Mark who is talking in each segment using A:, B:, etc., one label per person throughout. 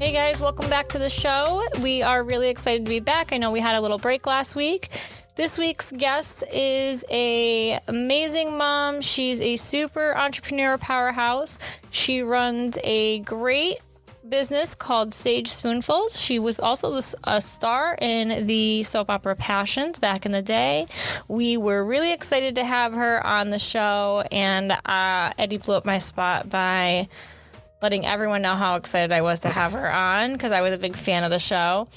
A: Hey guys, welcome back to the show. We are really excited to be back. I know we had a little break last week. This week's guest is a amazing mom. She's a super entrepreneur powerhouse. She runs a great business called Sage Spoonfuls. She was also a star in the soap opera Passions back in the day. We were really excited to have her on the show, and Eddie blew up my spot by letting everyone know how excited I was to have her on because I was a big fan of the show.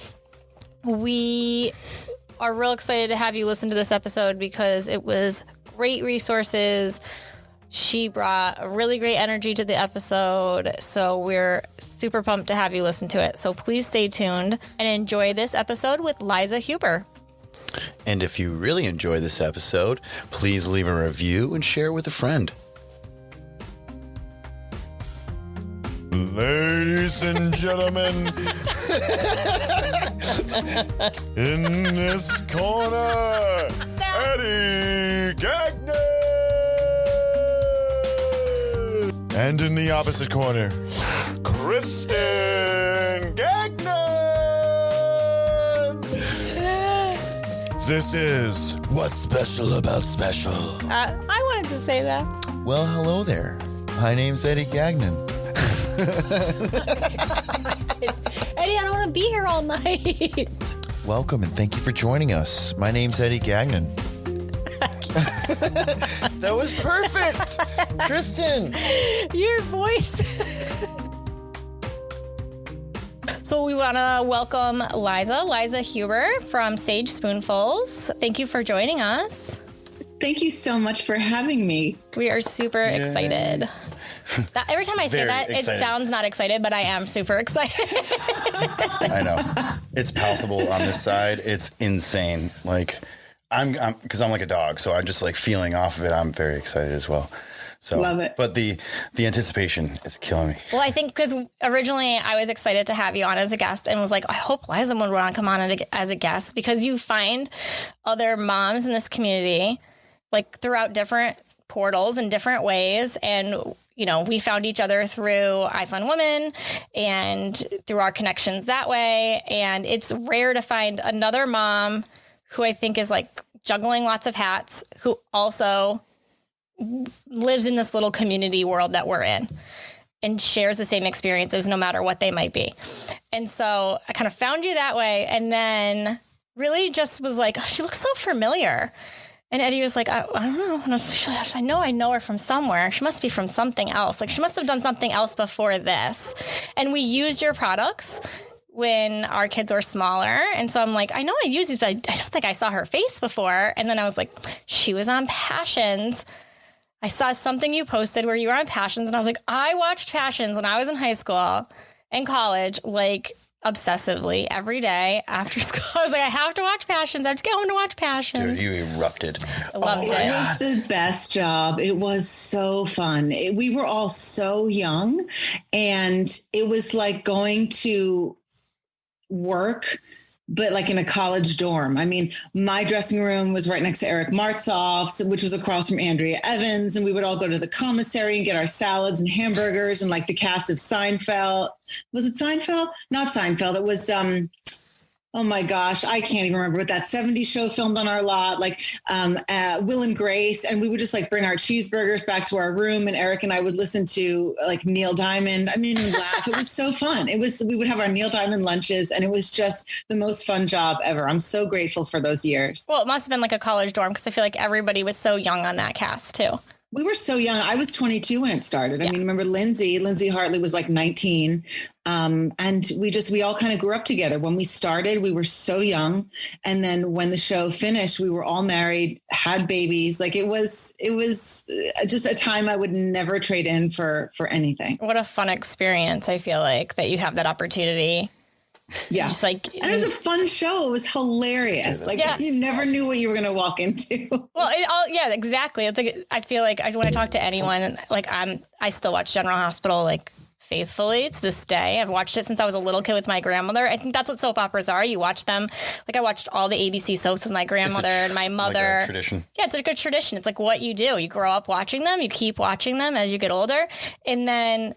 A: We are real excited to have you listen to this episode because it was great resources. She brought a really great energy to the episode, so we're super pumped to have you listen to it. So please stay tuned and enjoy this episode with Liza Huber.
B: And if you really enjoy this episode, please leave a review and share it with a friend. Ladies and gentlemen, in this corner, Eddie Gagnon! And in the opposite corner, Kristen Gagnon! This is What's Special About Special.
A: I wanted to say that.
B: Well, hello there. My name's Eddie Gagnon.
A: Eddie, I don't want to be here all night.
B: Welcome and thank you for joining us. My name's Eddie Gagnon. That was perfect. Kristen.
A: Your voice. So we want to welcome Liza Huber from Sage Spoonfuls. Thank you for joining us.
C: Thank you so much for having me.
A: We are super excited. Every time I say that,
B: excited.
A: It sounds not excited, but I am super excited.
B: I know. It's palpable on this side. It's insane. Like, I'm like a dog, so I'm just like feeling off of it. I'm very excited as well. So,
C: love it.
B: But the anticipation is killing me.
A: Well, I think because originally I was excited to have you on as a guest and was like, I hope Liza would want to come on as a guest because you find other moms in this community like throughout different portals in different ways. And, you know, we found each other through iFund Women and through our connections that way. And it's rare to find another mom who I think is like juggling lots of hats, who also lives in this little community world that we're in and shares the same experiences no matter what they might be. And so I kind of found you that way. And then really just was like, oh, she looks so familiar. And Eddie was like, I don't know. And I was like, I know her from somewhere. She must be from something else. Like she must have done something else before this. And we used your products when our kids were smaller. And so I'm like, I know I use these, but I don't think I saw her face before. And then I was like, she was on Passions. I saw something you posted where you were on Passions. And I was like, I watched Passions when I was in high school and college, like obsessively every day after school. I was like, I have to watch Passions. I have to get home to watch Passions.
B: Dude, you erupted.
A: I loved it.
C: It was the best job. It was so fun. We were all so young, and it was like going to work, but like in a college dorm. I mean, my dressing room was right next to Eric Martzoff's, which was across from Andrea Evans. And we would all go to the commissary and get our salads and hamburgers, and like the cast of Seinfeld. Was it Seinfeld? Not Seinfeld. It was, oh my gosh, I can't even remember, but that 70s show filmed on our lot, like Will and Grace. And we would just like bring our cheeseburgers back to our room, and Eric and I would listen to like Neil Diamond. I mean, laugh. It was so fun. We would have our Neil Diamond lunches, and it was just the most fun job ever. I'm so grateful for those years.
A: Well, it must have been like a college dorm because I feel like everybody was so young on that cast too.
C: We were so young. I was 22 when it started. I mean, remember Lindsay Hartley was like 19. And we all kind of grew up together. When we started, we were so young. And then when the show finished, we were all married, had babies. Like it was just a time I would never trade in for anything.
A: What a fun experience. I feel like that you have that opportunity.
C: Yeah.
A: Just like,
C: and it was a fun show. It was hilarious. Like you never knew what you were going to walk into.
A: Well, exactly. It's like, I feel like when I talk to anyone, like I still watch General Hospital, like faithfully to this day. I've watched it since I was a little kid with my grandmother. I think that's what soap operas are. You watch them. Like I watched all the ABC soaps with my grandmother and my mother.
B: Like a tradition.
A: Yeah, it's a good tradition. It's like what you do. You grow up watching them. You keep watching them as you get older. And then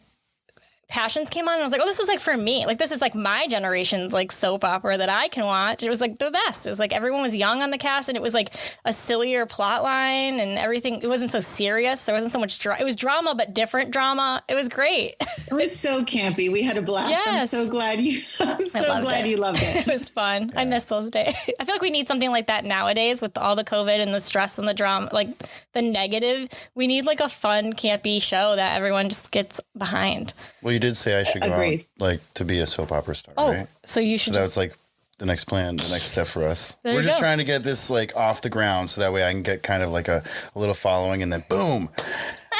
A: Passions came on and I was like, oh, this is like for me. Like, this is like my generation's like soap opera that I can watch. It was like the best. It was like everyone was young on the cast and it was like a sillier plot line and everything. It wasn't so serious. There wasn't so much it was drama, but different drama. It was great.
C: It was so campy. We had a blast.
A: Yes.
C: I'm so glad you loved it.
A: It was fun. Yeah. I miss those days. I feel like we need something like that nowadays with all the COVID and the stress and the drama, like the negative. We need like a fun, campy show that everyone just gets behind.
B: Well, you did say I should go out, like, to be a soap opera star, right?
A: So you should.
B: So that's like the next plan, the next step for us.
A: We're
B: just trying to get this like off the ground, so that way I can get kind of like a little following, and then boom,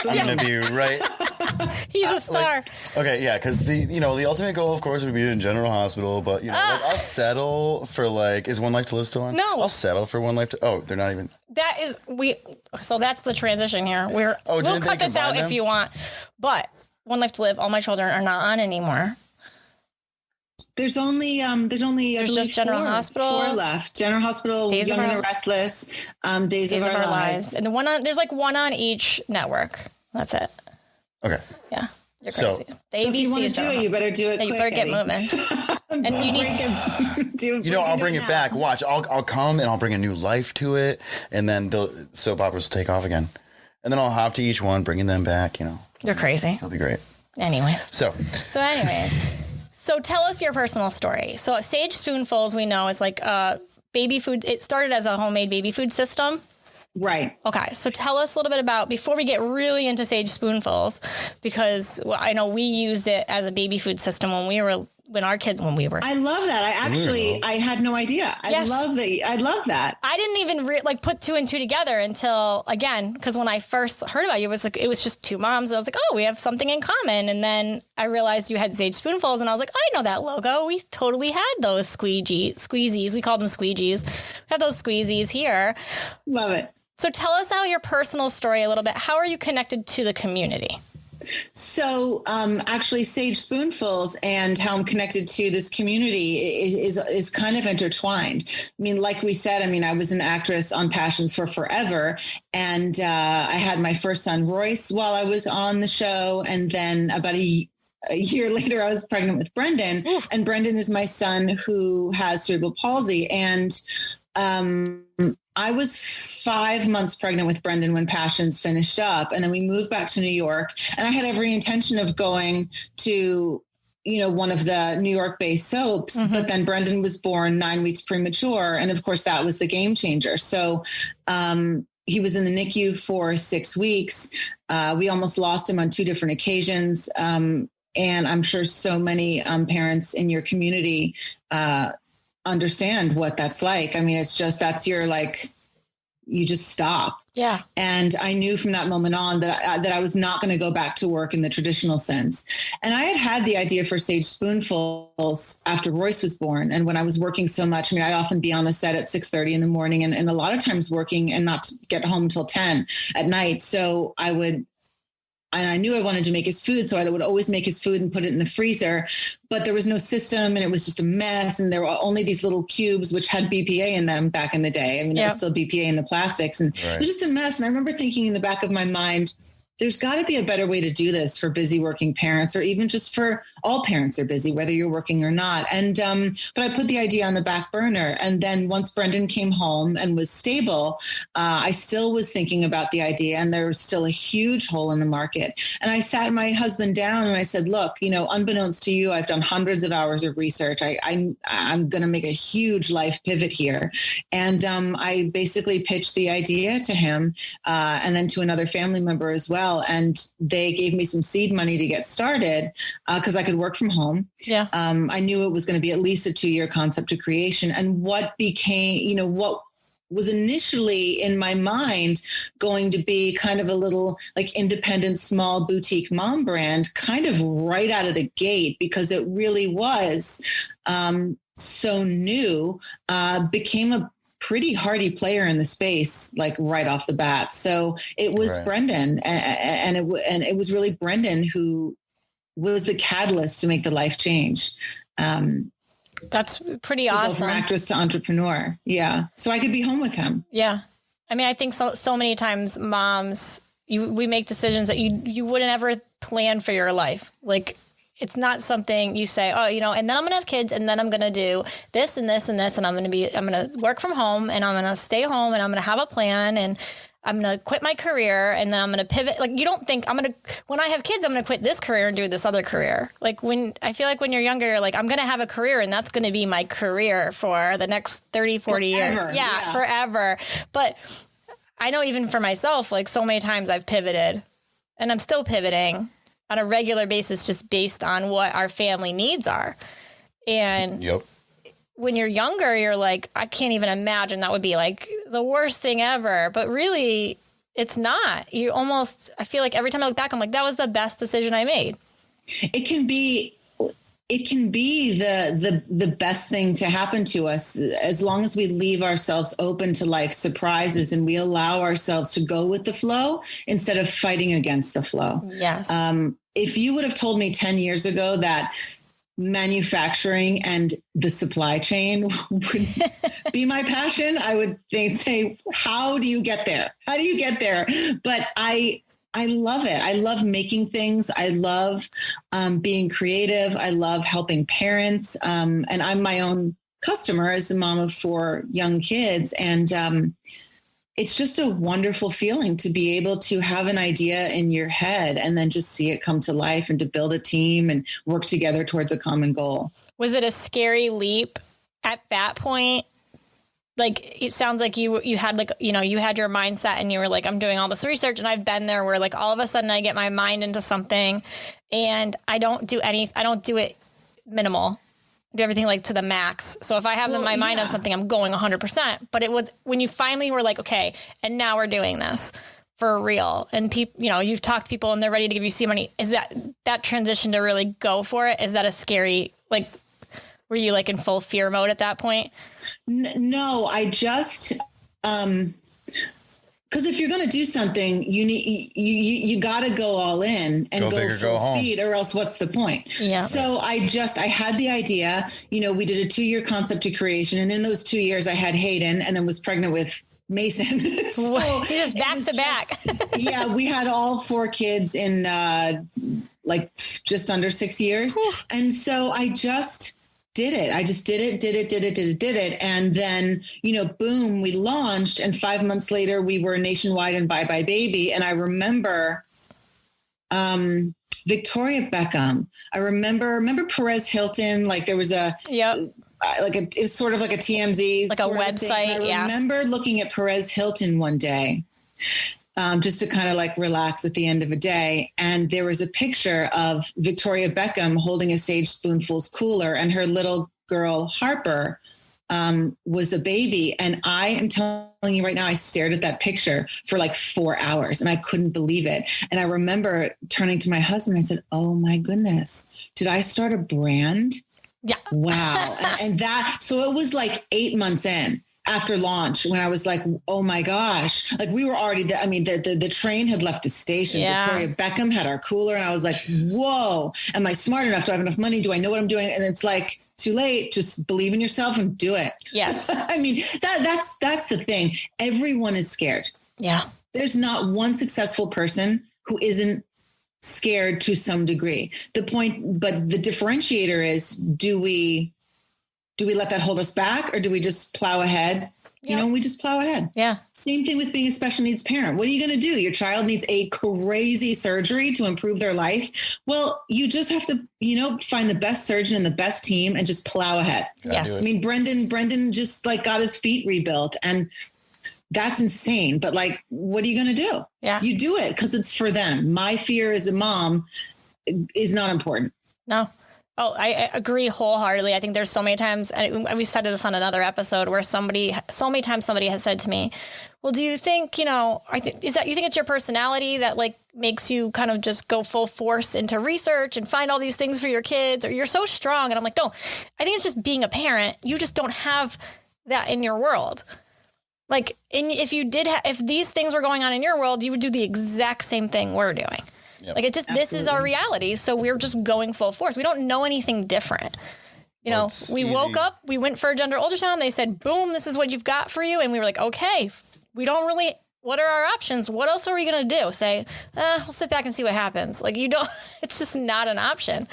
B: I'm gonna be right.
A: He's a star.
B: Like, okay, yeah, because the ultimate goal, of course, would be in General Hospital, but like I'll settle for like, is One Life to Live still on?
A: No,
B: I'll settle for One Life to. Oh, they're not even.
A: That is So that's the transition here. We'll cut this out if you want, but One Life to Live, all my children are not on anymore.
C: There's
A: just General Hospital.
C: 4 left. General Hospital, Days Young and Restless, Days of Our Lives.
A: And there's like one on each network. That's it.
B: Okay.
A: Yeah. You're crazy.
C: So if you want to do it, you better do it quick,
A: you better get
C: Eddie.
A: moving. And you need
B: to... I'll bring it back. Watch, I'll come and I'll bring a new life to it, and then the soap operas will take off again. And then I'll hop to each one, bringing them back,
A: You're crazy.
B: It'll be great.
A: Anyways.
B: So
A: tell us your personal story. So Sage Spoonfuls, we know, is like baby food. It started as a homemade baby food system.
C: Right.
A: Okay. So tell us a little bit about, before we get really into Sage Spoonfuls, because I know we used it as a baby food system when we were
C: I love that. I had no idea. I love that.
A: I didn't even put 2 and 2 together until, again, because when I first heard about you, it was just 2 moms. And I was like, oh, we have something in common. And then I realized you had Sage Spoonfuls, and I was like, I know that logo. We totally had those squeezies. We call them squeegees. We have those squeezies here.
C: Love it.
A: So tell us your personal story a little bit. How are you connected to the community?
C: So actually Sage Spoonfuls and how I'm connected to this community is kind of intertwined. I mean, like we said, I was an actress on Passions for forever. And I had my first son, Royce, while I was on the show. And then about a year later, I was pregnant with Brendan. Ooh. And Brendan is my son who has cerebral palsy. And I was 5 months pregnant with Brendan when Passions finished up. And then we moved back to New York. And I had every intention of going to, one of the New York-based soaps. Mm-hmm. But then Brendan was born 9 weeks premature. And of course, that was the game changer. So he was in the NICU for 6 weeks. We almost lost him on 2 different occasions. And I'm sure so many parents in your community understand what that's like. It's just, you just stop.
A: Yeah.
C: And I knew from that moment on that I was not going to go back to work in the traditional sense. And I had the idea for Sage Spoonfuls after Royce was born. And when I was working so much, I'd often be on a set at 6:30 in the morning and a lot of times working and not get home until 10 at night. So I knew I wanted to make his food. So I would always make his food and put it in the freezer, but there was no system and it was just a mess. And there were only these little cubes, which had BPA in them back in the day. There was still BPA in the plastics and It was just a mess. And I remember thinking in the back of my mind, there's got to be a better way to do this for busy working parents, or even just for all parents are busy, whether you're working or not. And, but I put the idea on the back burner. And then once Brendan came home and was stable, I still was thinking about the idea, and there was still a huge hole in the market. And I sat my husband down and I said, look, unbeknownst to you, I've done hundreds of hours of research. I'm going to make a huge life pivot here. And I basically pitched the idea to him and then to another family member as well. And they gave me some seed money to get started because I could work from home.
A: Yeah.
C: I knew it was going to be at least a 2-year concept of creation. And what became, what was initially in my mind going to be kind of a little like independent, small boutique mom brand, kind of right out of the gate, because it really was so new, became a pretty hardy player in the space, like right off the bat. So it was Brendan, and it was really Brendan who was the catalyst to make the life change.
A: That's pretty awesome.
C: Go from actress to entrepreneur. Yeah. So I could be home with him.
A: Yeah. I think so many times moms, we make decisions that you wouldn't ever plan for your life. Like it's not something you say, oh, you know, and then I'm going to have kids and then I'm going to do this and this and this. And I'm going to work from home and I'm going to stay home and I'm going to have a plan and I'm going to quit my career and then I'm going to pivot. Like, you don't think when I have kids, I'm going to quit this career and do this other career. Like I feel like when you're younger, you're like, I'm going to have a career and that's going to be my career for the next 30, 40
C: forever,
A: years. Yeah, forever. But I know even for myself, like so many times I've pivoted and I'm still pivoting on a regular basis, just based on what our family needs are. And when you're younger, you're like, I can't even imagine that would be like the worst thing ever. But really, it's not. I feel like every time I look back, I'm like, that was the best decision I made.
C: It can be the best thing to happen to us as long as we leave ourselves open to life surprises and we allow ourselves to go with the flow instead of fighting against the flow.
A: Yes.
C: If you would have told me 10 years ago that manufacturing and the supply chain would be my passion, I would say, how do you get there? How do you get there? But I love it. I love making things. I love being creative. I love helping parents. And I'm my own customer as a mom of 4 young kids. And it's just a wonderful feeling to be able to have an idea in your head and then just see it come to life and to build a team and work together towards a common goal. Was
A: it a scary leap at that point? Like, it sounds like you had like, you know, you had your mindset and you were like, I'm doing all this research, and I've been there where like all of a sudden I get my mind into something and I don't do it minimal. I do everything like to the max. So if I have my mind on something, I'm going 100%. But it was when you finally were like, okay, and now we're doing this for real. And people, you know, you've talked to people and they're ready to give you seed money. Is that transition to really go for it? Is that a scary, like, were you like in full fear mode at that point?
C: No, I just, because if you're going to do something, you got to go all in and go full speed, or else what's the point?
A: Yeah. So
C: I had the idea, you know, we did a 2-year concept to creation. And in those 2 years I had Hayden and then was pregnant with Mason. So
A: just back to back.
C: Yeah. We had all 4 kids in like just under 6 years. And so I just did it. I just did it. And then, you know, boom, we launched. And 5 months later, we were nationwide and Bye Bye Baby. And I remember Victoria Beckham. I remember Perez Hilton. Like there was it was sort of like a TMZ.
A: Like a website.
C: I remember looking at Perez Hilton one day. Just to kind of like relax at the end of a day. And there was a picture of Victoria Beckham holding a Sage Spoonfuls cooler, and her little girl, Harper, was a baby. And I am telling you right now, I stared at that picture for like 4 hours and I couldn't believe it. And I remember turning to my husband, I said, oh my goodness, did I start a brand?
A: Yeah.
C: Wow. and so it was like 8 months in. After launch, when I was like, oh my gosh, like we were already, the train had left the station.
A: Yeah.
C: Victoria Beckham had our cooler. And I was like, whoa, am I smart enough? Do I have enough money? Do I know what I'm doing? And it's like, too late. Just believe in yourself and do it.
A: Yes.
C: I mean, that's the thing. Everyone is scared.
A: Yeah.
C: There's not one successful person who isn't scared to some degree. But the differentiator is, do we let that hold us back, or do we just plow ahead? Yeah. You know, we just plow ahead.
A: Yeah.
C: Same thing with being a special needs parent. What are you going to do? Your child needs a crazy surgery to improve their life. Well, you just have to, you know, find the best surgeon and the best team and just plow ahead.
A: Yes.
C: I mean, Brendan just like got his feet rebuilt, and that's insane. But like, what are you going to do?
A: Yeah.
C: You do it because it's for them. My fear as a mom is not important.
A: No. Oh, I agree wholeheartedly. I think there's so many times, and we said this on another episode, where so many times somebody has said to me, well, do you think, you know, you think it's your personality that like makes you kind of just go full force into research and find all these things for your kids, or you're so strong? And I'm like, no, I think it's just being a parent. You just don't have that in your world. Like, if these things were going on in your world, you would do the exact same thing we're doing. Yep. Like, it's just, Absolutely. This is our reality. So we're just going full force. We don't know anything different. You know, we woke up, we went for a gender ultrasound. They said, boom, this is what you've got for you. And we were like, okay, we don't really, what are our options? What else are we going to do? Say, we'll sit back and see what happens. Like you don't, it's just not an option.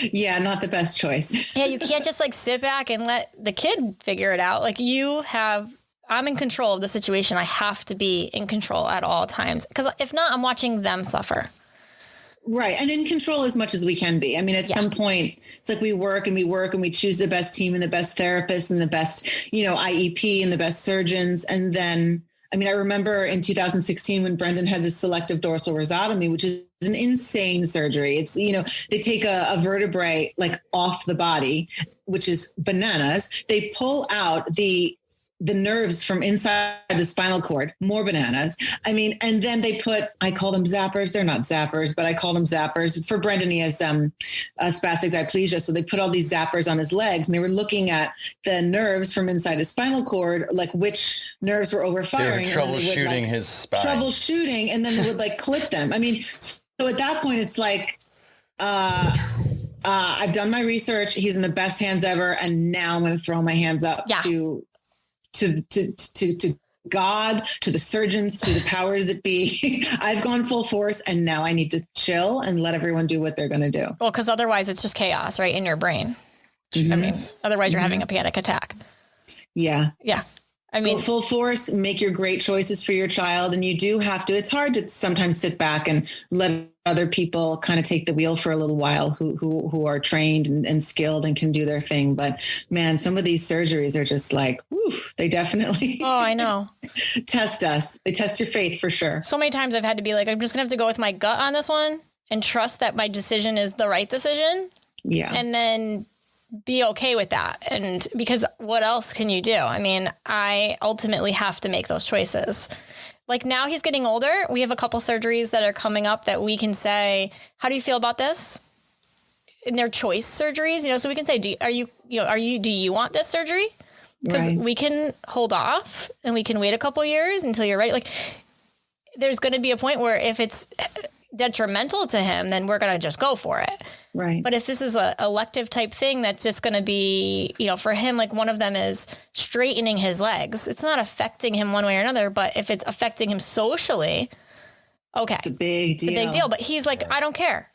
C: Yeah. Not the best choice.
A: Yeah. You can't just like sit back and let the kid figure it out. Like I'm in control of the situation. I have to be in control at all times. Because if not, I'm watching them suffer.
C: Right. And in control as much as we can be. I mean, at some point, it's like we work and we choose the best team and the best therapist and the best, IEP and the best surgeons. And then, I mean, I remember in 2016 when Brendan had his selective dorsal rhizotomy, which is an insane surgery. It's, they take a vertebrae like off the body, which is bananas. They pull out the nerves from inside the spinal cord, more bananas. I mean, and then they I call them zappers. They're not zappers, but I call them zappers. For Brendan, he has spastic diplegia. So they put all these zappers on his legs and they were looking at the nerves from inside his spinal cord, like which nerves were overfiring.
B: They were troubleshooting his spine.
C: Troubleshooting, and then they would like clip them. I mean, so at that point, it's like, I've done my research. He's in the best hands ever. And now I'm going to throw my hands up to God, to the surgeons, to the powers that be. I've gone full force and now I need to chill and let everyone do what they're going to do.
A: Well, because otherwise it's just chaos, right? In your brain. I mean, otherwise you're having a panic attack.
C: Yeah.
A: Yeah. I mean,
C: go full force, make your great choices for your child. And you do have to, it's hard to sometimes sit back and let other people kind of take the wheel for a little while who are trained and skilled and can do their thing. But man, some of these surgeries are just like, they definitely
A: I know.
C: test us. They test your faith for sure.
A: So many times I've had to be like, I'm just gonna have to go with my gut on this one and trust that my decision is the right decision.
C: Yeah.
A: And then be okay with that. And because what else can you do? I mean, I ultimately have to make those choices. Like now he's getting older. We have a couple surgeries that are coming up that we can say, how do you feel about this? And they're choice surgeries, so we can say, do you want this surgery? Because we can hold off and we can wait a couple years until you're ready. Like there's going to be a point where if it's detrimental to him, then we're going to just go for it.
C: Right.
A: But if this is a elective type thing, that's just going to be, for him, like one of them is straightening his legs. It's not affecting him one way or another, but if it's affecting him socially, okay.
C: It's a big deal.
A: It's a big deal. But he's like, I don't care.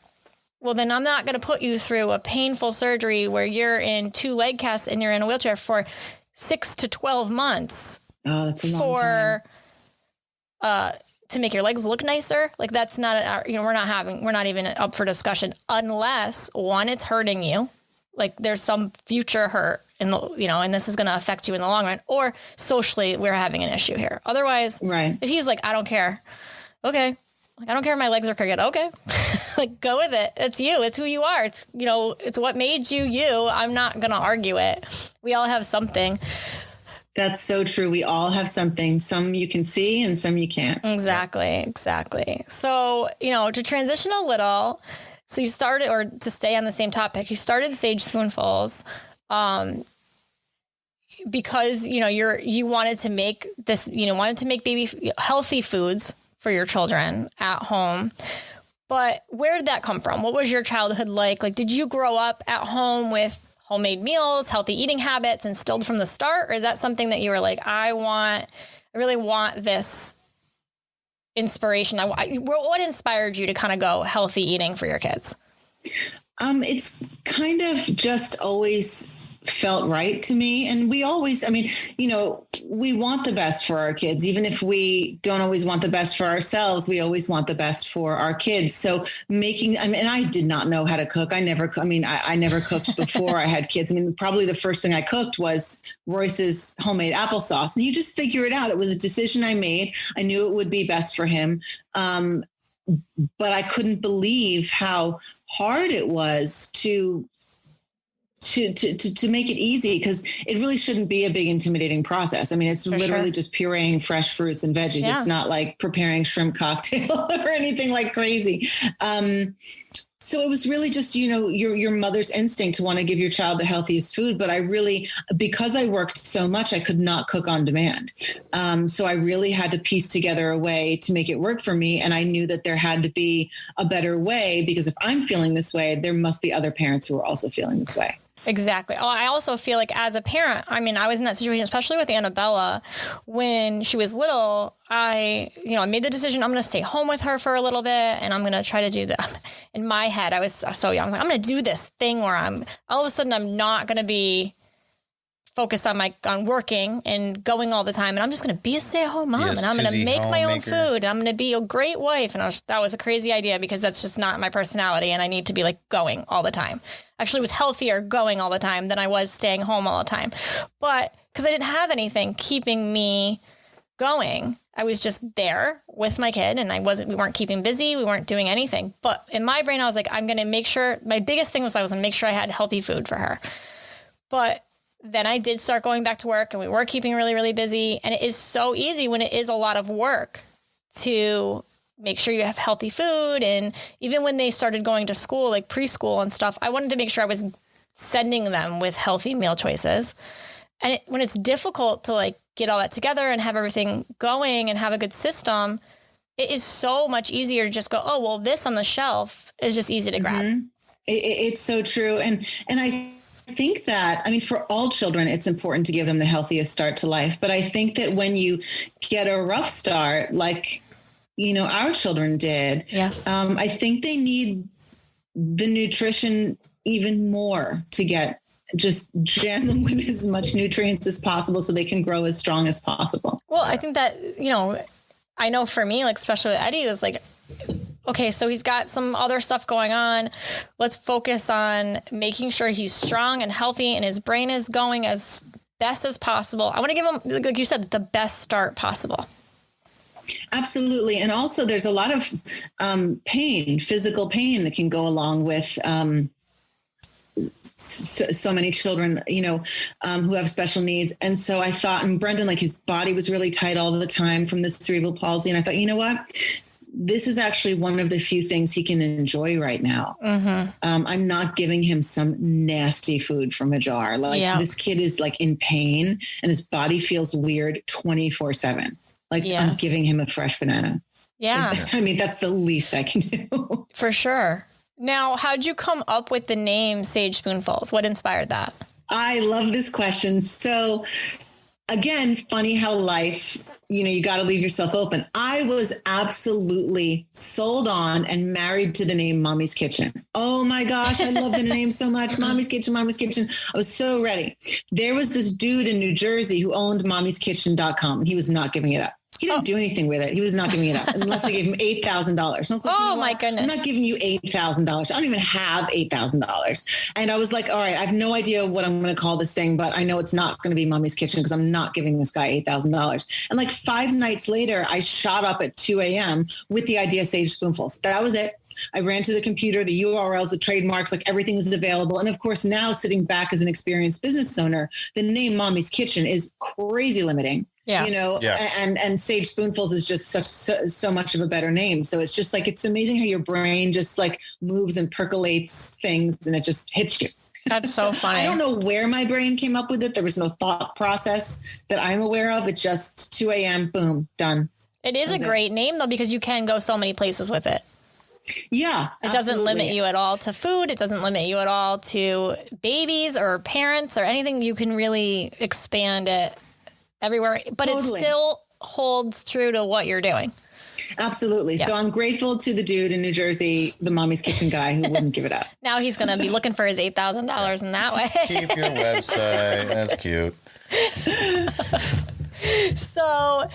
A: Well, then I'm not going to put you through a painful surgery where you're in 2 leg casts and you're in a wheelchair for 6 to 12 months.
C: Oh, that's a long time.
A: To make your legs look nicer. Like that's not, we're not even up for discussion unless one, it's hurting you. Like there's some future hurt in the, and this is going to affect you in the long run, or socially we're having an issue here. Otherwise, if he's like, I don't care. Okay. Like, I don't care if my legs are crooked. Okay. Like go with it. It's you. It's who you are. It's, it's what made you, you. I'm not going to argue it. We all have something.
C: That's so true. We all have something. Some you can see and some you can't.
A: Exactly. So, to transition a little, so you started, or to stay on the same topic, you started Sage Spoonfuls because, you wanted to make this, wanted to make baby healthy foods for your children at home. But where did that come from? What was your childhood like? Like, did you grow up at home with homemade meals, healthy eating habits instilled from the start? Or is that something that you were like, I really want this inspiration? What inspired you to kind of go healthy eating for your kids?
C: It's kind of just always felt right to me. And we always, we want the best for our kids. Even if we don't always want the best for ourselves, we always want the best for our kids. So I did not know how to cook. I never cooked before I had kids. Probably the first thing I cooked was Royce's homemade applesauce. And you just figure it out. It was a decision I made. I knew it would be best for him. But I couldn't believe how hard it was to make it easy, because it really shouldn't be a big intimidating process. It's literally just pureeing fresh fruits and veggies. Yeah. It's not like preparing shrimp cocktail or anything like crazy. So it was really just, your mother's instinct to want to give your child the healthiest food. But because I worked so much, I could not cook on demand. So I really had to piece together a way to make it work for me. And I knew that there had to be a better way, because if I'm feeling this way, there must be other parents who are also feeling this way.
A: Exactly. Oh, I also feel like as a parent, I mean, I was in that situation, especially with Annabella, when she was little. I made the decision I'm going to stay home with her for a little bit, and I'm going to try to do that. In my head, I was so young. I was like, I'm going to do this thing where all of a sudden I'm not going to be focused on working and going all the time, and I'm just going to be a stay-at-home mom, and I'm going to make my own food, and I'm going to be a great wife. And that was a crazy idea because that's just not my personality, and I need to be like going all the time. Actually, was healthier going all the time than I was staying home all the time. But because I didn't have anything keeping me going, I was just there with my kid, and we weren't keeping busy. We weren't doing anything. But in my brain, I was like, I'm going to make sure, my biggest thing was I was going to make sure I had healthy food for her. But then I did start going back to work, and we were keeping really, really busy. And it is so easy when it is a lot of work to make sure you have healthy food. And even when they started going to school, like preschool and stuff, I wanted to make sure I was sending them with healthy meal choices. And when it's difficult to like get all that together and have everything going and have a good system, it is so much easier to just go, oh, well, this on the shelf is just easy to grab.
C: Mm-hmm. It's so true. And I think that, I mean, for all children, it's important to give them the healthiest start to life. But I think that when you get a rough start, like, our children did,
A: yes,
C: I think they need the nutrition even more to just jam them with as much nutrients as possible so they can grow as strong as possible.
A: Well, I think that, I know for me, like, especially with Eddie, it was like, okay, so he's got some other stuff going on. Let's focus on making sure he's strong and healthy and his brain is going as best as possible. I want to give him, like you said, the best start possible.
C: Absolutely. And also there's a lot of pain, physical pain that can go along with so many children, who have special needs. And so I thought, and Brendan, like his body was really tight all the time from the cerebral palsy. And I thought, you know what? This is actually one of the few things he can enjoy right now. Mm-hmm. I'm not giving him some nasty food from a jar. Like This kid is like in pain and his body feels weird 24/7. Like I'm giving him a fresh banana.
A: Yeah.
C: I mean, that's the least I can do.
A: For sure. Now, how'd you come up with the name Sage Spoonfuls? What inspired that?
C: I love this question. So again, funny how life, you got to leave yourself open. I was absolutely sold on and married to the name Mommy's Kitchen. Oh my gosh, I love the name so much. Mommy's Kitchen, Mommy's Kitchen. I was so ready. There was this dude in New Jersey who owned mommyskitchen.com, and he was not giving it up. He didn't do anything with it. He was not giving it up unless I gave him $8,000. And I was like,
A: my goodness.
C: I'm not giving you $8,000. I don't even have $8,000. And I was like, all right, I have no idea what I'm going to call this thing, but I know it's not going to be Mommy's Kitchen because I'm not giving this guy $8,000. And like 5 nights later, I shot up at 2 a.m. with the idea of Sage Spoonfuls. That was it. I ran to the computer, the URLs, the trademarks, like everything was available. And of course, now sitting back as an experienced business owner, the name Mommy's Kitchen is crazy limiting.
A: Yeah.
C: And Sage Spoonfuls is just so much of a better name. So it's just like, it's amazing how your brain just like moves and percolates things and it just hits you.
A: That's so funny.
C: I don't know where my brain came up with it. There was no thought process that I'm aware of. It just 2 a.m. Boom, done.
A: It is a great name though, because you can go so many places with it.
C: Yeah.
A: It doesn't limit you at all to food. It doesn't limit you at all to babies or parents or anything. You can really expand it everywhere, but it still holds true to what you're doing.
C: Absolutely. Yeah. So I'm grateful to the dude in New Jersey, the Mommy's Kitchen guy who wouldn't give it up.
A: Now he's going to be looking for his $8,000 in that way.
B: Keep your website. That's cute.
A: So,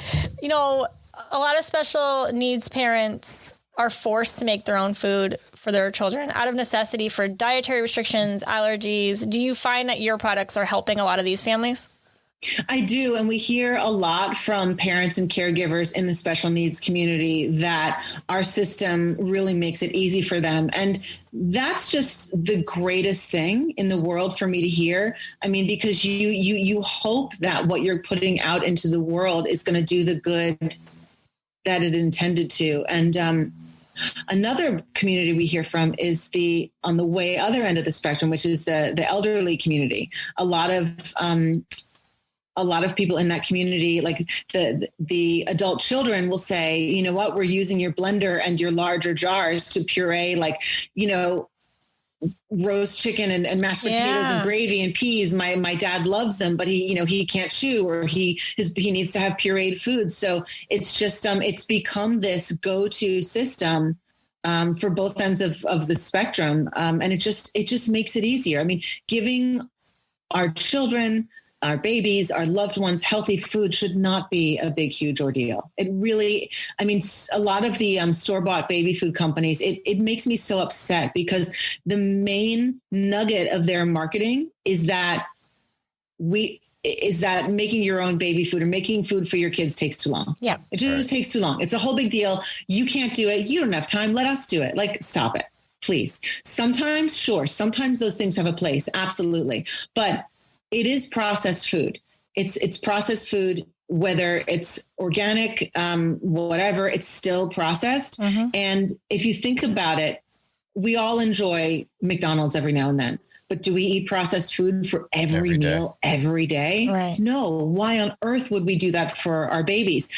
A: a lot of special needs parents are forced to make their own food for their children out of necessity for dietary restrictions, allergies. Do you find that your products are helping a lot of these families?
C: I do. And we hear a lot from parents and caregivers in the special needs community that our system really makes it easy for them. And that's just the greatest thing in the world for me to hear. I mean, because you hope that what you're putting out into the world is going to do the good that it intended to. And another community we hear from is on the way other end of the spectrum, which is the elderly community. A lot of people in that community, like the adult children, will say, you know what, we're using your blender and your larger jars to puree, like, roast chicken and mashed potatoes and gravy and peas. My dad loves them, but he can't chew, or he needs to have pureed food. So it's just, it's become this go-to system for both ends of the spectrum. And it just makes it easier. I mean, giving our children, our babies, our loved ones, healthy food should not be a big, huge ordeal. It really, I mean, a lot of the store-bought baby food companies, it makes me so upset, because the main nugget of their marketing is that making your own baby food or making food for your kids takes too long.
A: Yeah.
C: It just takes too long. It's a whole big deal. You can't do it. You don't have time. Let us do it. Like, stop it, please. Sometimes, sure. Sometimes those things have a place. Absolutely. But it is processed food. It's processed food, whether it's organic, whatever, it's still processed. Mm-hmm. And if you think about it, we all enjoy McDonald's every now and then. But do we eat processed food for every meal, every day?
A: Right.
C: No. Why on earth would we do that for our babies?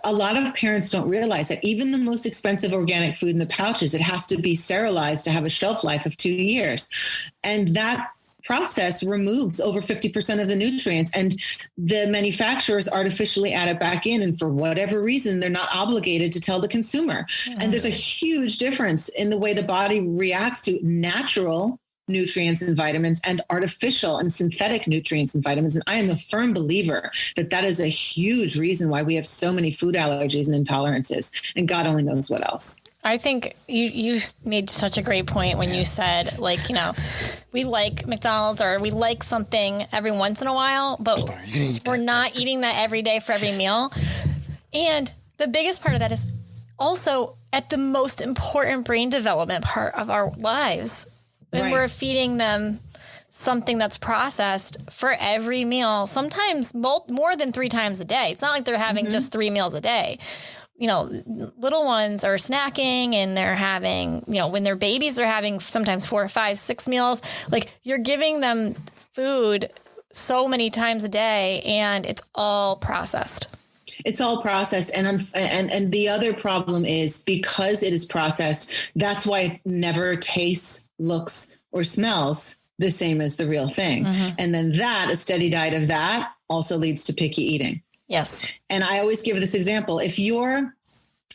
C: A lot of parents don't realize that even the most expensive organic food in the pouches, it has to be sterilized to have a shelf life of 2 years. And that process removes over 50% of the nutrients, and the manufacturers artificially add it back in. And for whatever reason, they're not obligated to tell the consumer. And there's a huge difference in the way the body reacts to natural nutrients and vitamins and artificial and synthetic nutrients and vitamins. And I am a firm believer that is a huge reason why we have so many food allergies and intolerances, and God only knows what else.
A: I think you made such a great point when you said, like, we like McDonald's or we like something every once in a while, but we're not eating that every day for every meal. And the biggest part of that is also at the most important brain development part of our lives. And we're feeding them something that's processed for every meal, sometimes more than 3 times a day. It's not like they're having just 3 meals a day. Little ones are snacking, and they're having, when they're babies, they're having sometimes 4, 5, 6 meals. Like, you're giving them food so many times a day, and it's all processed.
C: It's all processed. And the other problem is, because it is processed, that's why it never tastes, looks, or smells the same as the real thing. Mm-hmm. And then a steady diet of that also leads to picky eating.
A: Yes.
C: And I always give this example. If you're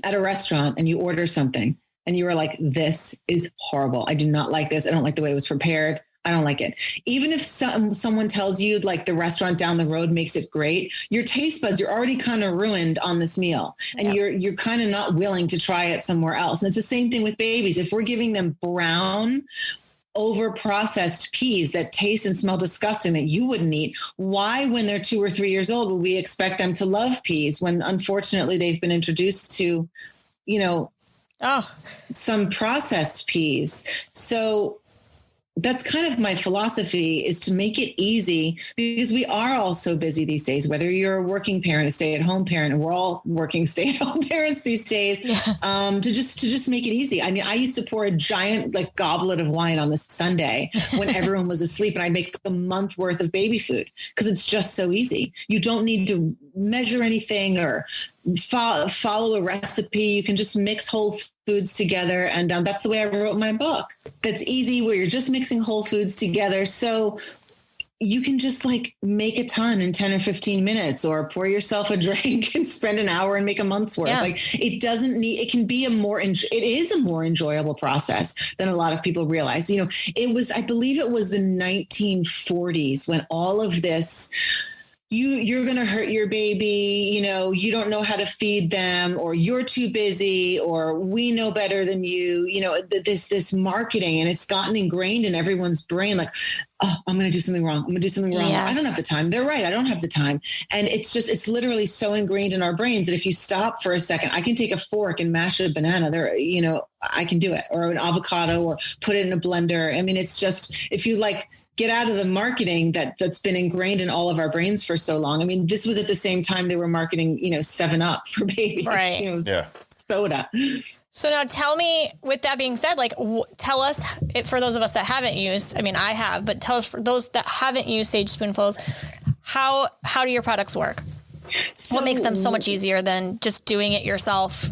C: at a restaurant and you order something and you are like, this is horrible, I do not like this, I don't like the way it was prepared, I don't like it. Even if someone tells you, like, the restaurant down the road makes it great, your taste buds, you're already kind of ruined on this meal, and you're kind of not willing to try it somewhere else. And it's the same thing with babies. If we're giving them brown, over-processed peas that taste and smell disgusting that you wouldn't eat, why, when they're 2 or 3 years old, would we expect them to love peas when unfortunately they've been introduced to, some processed peas? So that's kind of my philosophy, is to make it easy, because we are all so busy these days, whether you're a working parent, a stay-at-home parent, and we're all working stay-at-home parents these days, to just make it easy. I mean, I used to pour a giant goblet of wine on a Sunday when everyone was asleep, and I'd make a month worth of baby food, because it's just so easy. You don't need to measure anything or follow a recipe. You can just mix whole foods together. And that's the way I wrote my book. That's easy, where you're just mixing whole foods together. So you can just make a ton in 10 or 15 minutes, or pour yourself a drink and spend an hour and make a month's worth. Yeah. It doesn't need, it can be it is a more enjoyable process than a lot of people realize. I believe it was the 1940s when all of this, you're going to hurt your baby, you don't know how to feed them, or you're too busy, or we know better than you, this marketing, and it's gotten ingrained in everyone's brain. Oh, I'm going to do something wrong. I'm going to do something wrong. Yes. I don't have the time. They're right. I don't have the time. And it's literally so ingrained in our brains that if you stop for a second, I can take a fork and mash a banana there, I can do it, or an avocado, or put it in a blender. I mean, it's just, if you get out of the marketing that's been ingrained in all of our brains for so long. I mean, this was at the same time they were marketing, 7-Up for babies,
A: right?
C: Soda.
A: So now tell me, with that being said, tell us, for those of us that haven't used, I mean, I have, but tell us, for those that haven't used Sage Spoonfuls, how do your products work? What makes them so much easier than just doing it yourself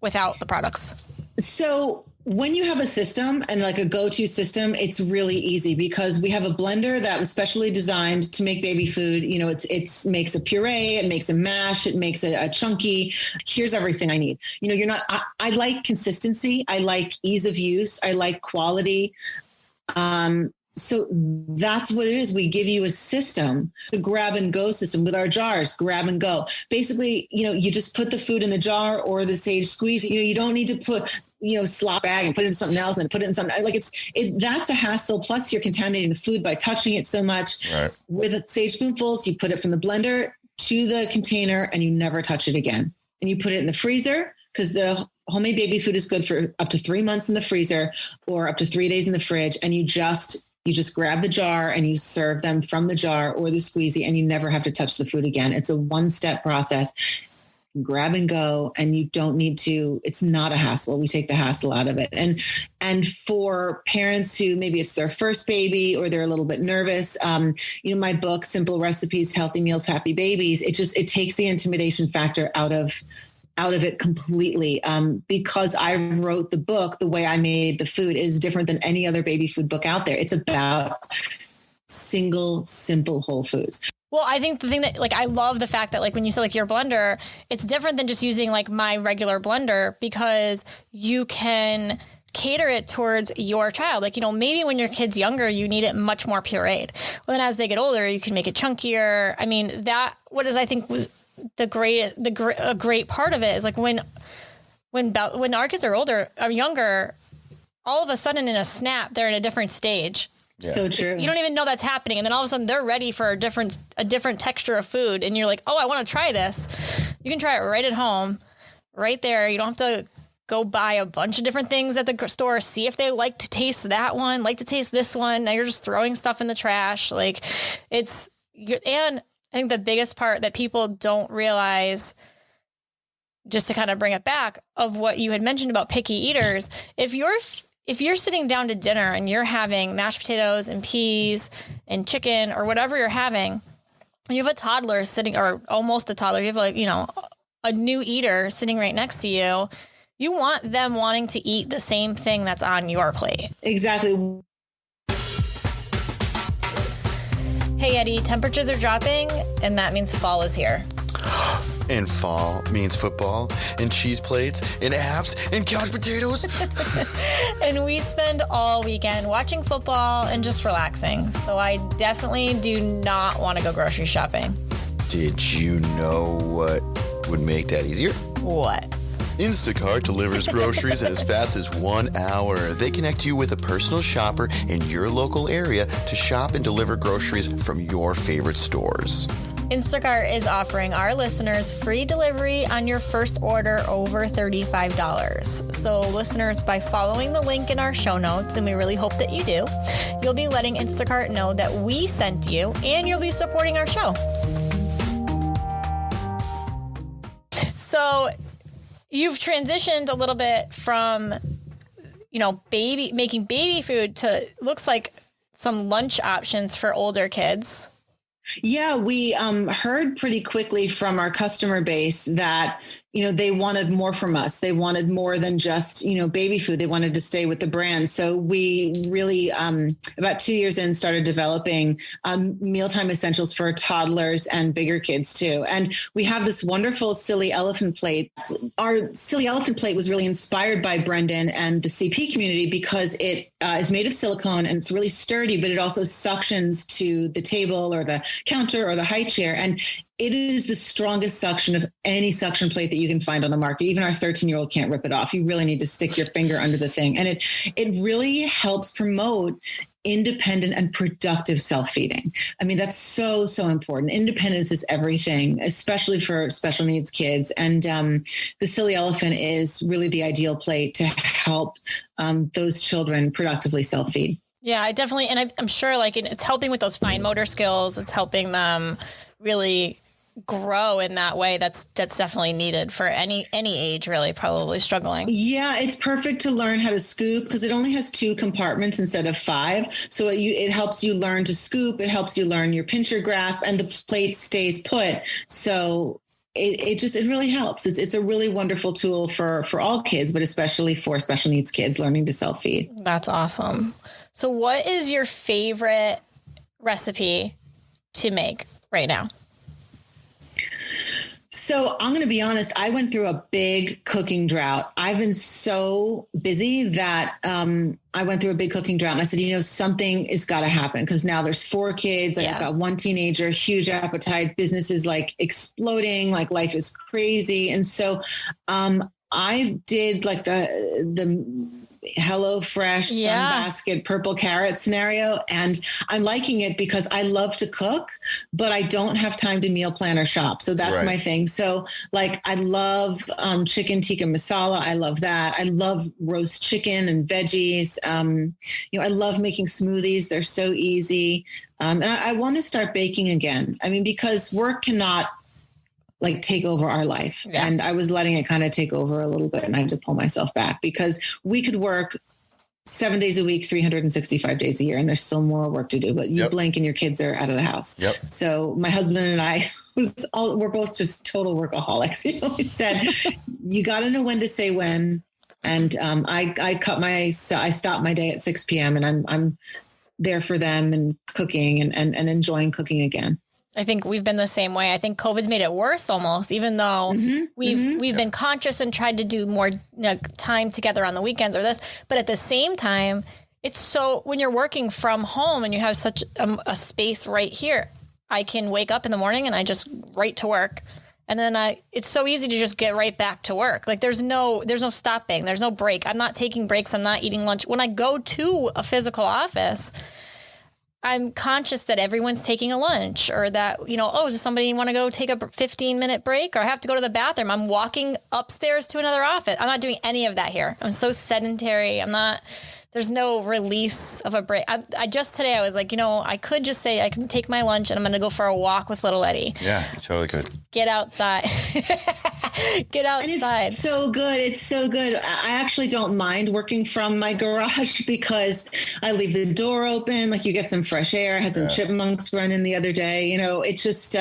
A: without the products?
C: So when you have a system and like a go-to system, it's really easy because we have a blender that was specially designed to make baby food. You know, it's makes a puree, it makes a mash, it makes a chunky. Here's everything I need. You know, I like consistency. I like ease of use. I like quality. So that's what it is. We give you a system, the grab and go system with our jars, grab and go. Basically, you know, you just put the food in the jar or the Sage Squeezy. You know, you don't need to put, you know, slop bag and put it in something else and put it in something like that's a hassle. Plus you're contaminating the food by touching it so much.
B: Right.
C: With Sage spoonfuls, you put it from the blender to the container and you never touch it again. And you put it in the freezer because the homemade baby food is good for up to 3 months in the freezer or up to 3 days in the fridge. And you just grab the jar and you serve them from the jar or the squeezy and you never have to touch the food again. It's a one-step process. Grab and go, and you don't need to, it's not a hassle. We take the hassle out of it. And for parents who maybe it's their first baby or they're a little bit nervous, you know, my book, Simple Recipes, Healthy Meals, Happy Babies, it takes the intimidation factor out of it completely. Because I wrote the book, the way I made the food is different than any other baby food book out there. It's about single, simple whole foods.
A: Well, I think the thing that, like, I love the fact that, like, when you say, like, your blender, it's different than just using, like, my regular blender because you can cater it towards your child. Like, you know, maybe when your kid's younger, you need it much more pureed. Well, then as they get older, you can make it chunkier. I mean, I think was a great part of it is, like, when our kids are younger, all of a sudden in a snap, they're in a different stage.
B: Yeah.
C: So true.
A: You don't even know that's happening. And then all of a sudden they're ready for a different texture of food. And you're like, oh, I want to try this. You can try it right at home, right there. You don't have to go buy a bunch of different things at the store, see if they like to taste that one, like to taste this one. Now you're just throwing stuff in the trash. Like and I think the biggest part that people don't realize, just to kind of bring it back of what you had mentioned about picky eaters, if you're sitting down to dinner and you're having mashed potatoes and peas and chicken or whatever you're having, you have a toddler sitting, or almost a toddler, you have, like, you know, a new eater sitting right next to you, you want them wanting to eat the same thing that's on your plate.
C: Exactly.
A: Hey, Eddie, temperatures are dropping and that means fall is here.
B: And fall means football and cheese plates and apps and couch potatoes.
A: And we spend all weekend watching football and just relaxing. So I definitely do not want to go grocery shopping.
B: Did you know what would make that easier?
A: What?
B: Instacart delivers groceries in as fast as 1 hour. They connect you with a personal shopper in your local area to shop and deliver groceries from your favorite stores.
A: Instacart is offering our listeners free delivery on your first order over $35. So listeners, by following the link in our show notes, and we really hope that you do, you'll be letting Instacart know that we sent you and you'll be supporting our show. So you've transitioned a little bit from, you know, making baby food to looks like some lunch options for older kids.
C: Yeah, we heard pretty quickly from our customer base that, you know, they wanted more from us. They wanted more than just, you know, baby food. They wanted to stay with the brand. So we really, about 2 years in, started developing mealtime essentials for toddlers and bigger kids too. And we have this wonderful silly elephant plate. Our silly elephant plate was really inspired by Brendan and the CP community because it is made of silicone and it's really sturdy, but it also suctions to the table or the counter or the high chair. And it is the strongest suction of any suction plate that you can find on the market. Even our 13-year-old can't rip it off. You really need to stick your finger under the thing. And it really helps promote independent and productive self-feeding. I mean, that's so, so important. Independence is everything, especially for special needs kids. And the silly elephant is really the ideal plate to help those children productively self-feed.
A: Yeah, I definitely, and I'm sure like it's helping with those fine motor skills. It's helping them really grow in that way. That's definitely needed for any age, really, probably struggling.
C: Yeah, it's perfect to learn how to scoop because it only has 2 compartments instead of 5. So it helps you learn to scoop. It helps you learn your pincher grasp, and the plate stays put. So it really helps. It's a really wonderful tool for all kids, but especially for special needs kids learning to self-feed.
A: That's awesome. So what is your favorite recipe to make right now?
C: So I'm going to be honest. I went through a big cooking drought. I've been so busy that I went through a big cooking drought, and I said, something has got to happen, because now there's 4 kids. Like, I've got 1 teenager, huge appetite. Business is like exploding. Like, life is crazy. And so I did like the Hello Fresh Sunbasket purple carrot scenario. And I'm liking it because I love to cook, but I don't have time to meal plan or shop. So that's my thing. So like, I love chicken tikka masala. I love that. I love roast chicken and veggies. I love making smoothies. They're so easy. And I want to start baking again. I mean, because work cannot like take over our life. Yeah. And I was letting it kind of take over a little bit, and I had to pull myself back, because we could work 7 days a week, 365 days a year, and there's still more work to do, but you blink and your kids are out of the house. Yep. So my husband and I we're both just total workaholics. He always said, you got to know when to say when. And I stop my day at 6 PM, and I'm there for them and cooking and enjoying cooking again.
A: I think we've been the same way. I think COVID's made it worse almost, even though we've been conscious and tried to do more time together on the weekends or this. But at the same time, it's so when you're working from home and you have such a space right here, I can wake up in the morning and I just right to work. And then it's so easy to just get right back to work. Like there's no stopping. There's no break. I'm not taking breaks. I'm not eating lunch. When I go to a physical office, I'm conscious that everyone's taking a lunch, or that, does somebody want to go take a 15-minute break, or I have to go to the bathroom. I'm walking upstairs to another office. I'm not doing any of that here. I'm so sedentary. There's no release of a break. I just today, I was like, I could just say I can take my lunch and I'm going to go for a walk with little Eddie.
B: Yeah, totally could.
A: Get outside. Get outside.
C: And it's so good. It's so good. I actually don't mind working from my garage, because I leave the door open. Like, you get some fresh air. I had some chipmunks running the other day. It's just,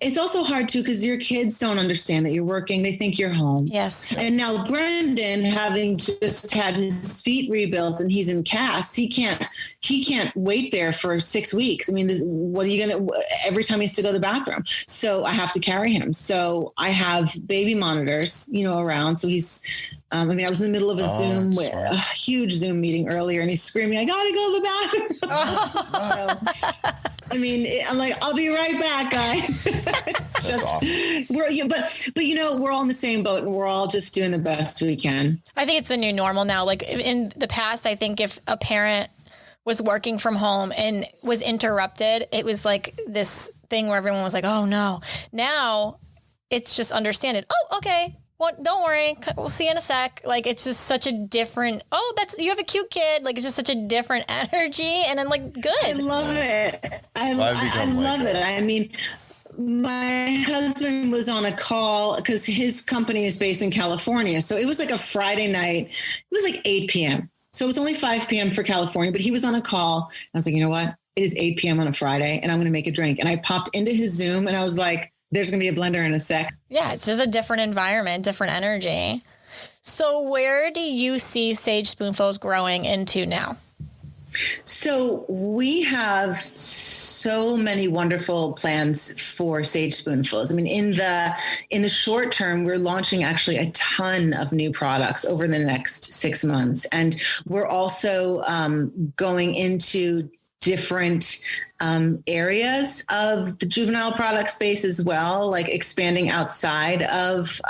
C: it's also hard too, because your kids don't understand that you're working. They think you're home.
A: Yes.
C: And now Brendan, having just had his feet rebuilt and he's in casts, he can't wait there for 6 weeks. I mean, what are you going to, every time he has to go to the bathroom. So I have to carry him. So I have baby monitors, around. So he's, I was in the middle of a huge Zoom meeting earlier, and he's screaming, I got to go to the bathroom. So, I'm like, I'll be right back, guys. It's just, awesome. We're all in the same boat, and we're all just doing the best we can.
A: I think it's a new normal now. Like in the past, I think if a parent was working from home and was interrupted, it was like this thing where everyone was like, oh no. Now it's just understand it. Oh, okay. Well, don't worry. We'll see you in a sec. Like, it's just such a different, you have a cute kid. Like, it's just such a different energy. And I'm like, good.
C: I love it. I love it. I mean, my husband was on a call because his company is based in California. So it was like a Friday night. It was like 8 p.m. So it was only 5 p.m. for California, but he was on a call. I was like, you know what? It is 8 p.m. on a Friday, and I'm going to make a drink. And I popped into his Zoom, and I was like, there's going to be a blender in a sec.
A: Yeah, it's just a different environment, different energy. So where do you see Sage Spoonfuls growing into now?
C: So we have so many wonderful plans for Sage Spoonfuls. I mean, in the short term, we're launching actually a ton of new products over the next 6 months. And we're also going into different areas of the juvenile product space as well, like expanding outside of